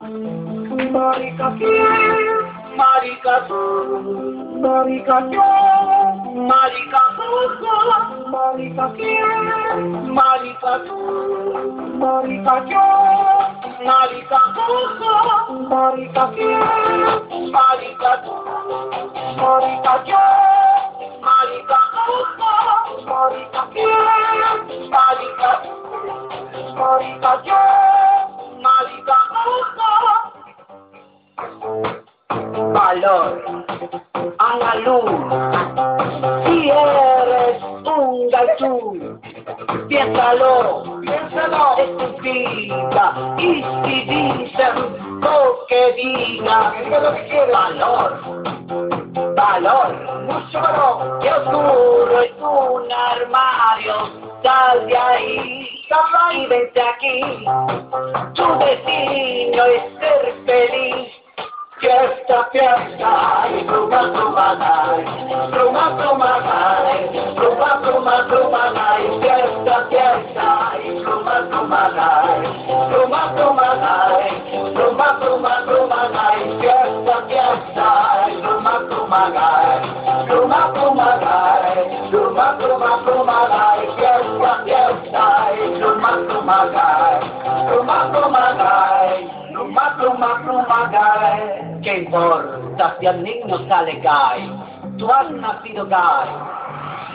Marica quién, marica tú, marica yo, marica Jojo, marica quién, marica tú, marica yo, marica Jojo, marica quién, marica tú, marica yo, marica Jojo, marica quién, marica tú, marica yo, marica Jojo. Valor a la luz, si eres un galtú, piénsalo, es tu vida, y si dicen lo que digan, valor, mucho valor, que oscuro es un armario, sal de ahí, y vente aquí, tu destino es ser feliz. Fiesta, fiesta, y bruma, bruma, bruma, bruma, bruma, bruma, bruma, fiesta, fiesta, y bruma, bruma, bruma, bruma, bruma, bruma, bruma, fiesta, fiesta, y bruma, bruma, bruma, bruma, bruma, bruma, bruma, fiesta, fiesta, y bruma, bruma, bruma, bruma, ¿qué importa si al niño sale gay? Tú has nacido gay,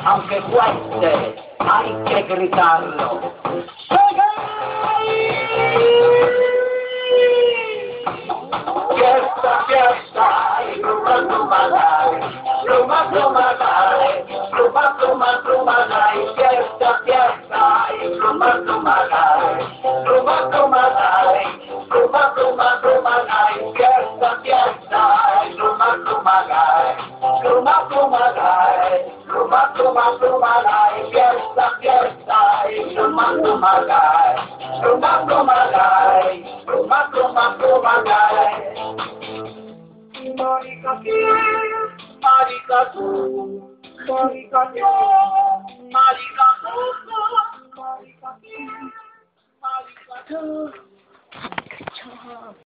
aunque cueste, hay que gritarlo. ¡Soy gay! Fiesta, fiesta, y bruma, bruma, bruma, bruma, bruma, bruma, bruma, fiesta, fiesta, y bruma, bruma, bruma, bruma, bruma, bruma, bruma, fiesta, fiesta, y bruma, bruma, bruma, bruma, bruma, bruma, bruma, fiesta, fiesta, y bruma, bruma, bruma, bruma, bruma, bruma, marica quién, marica tú, marica yo, marica Jojo, marica quién, marica tú.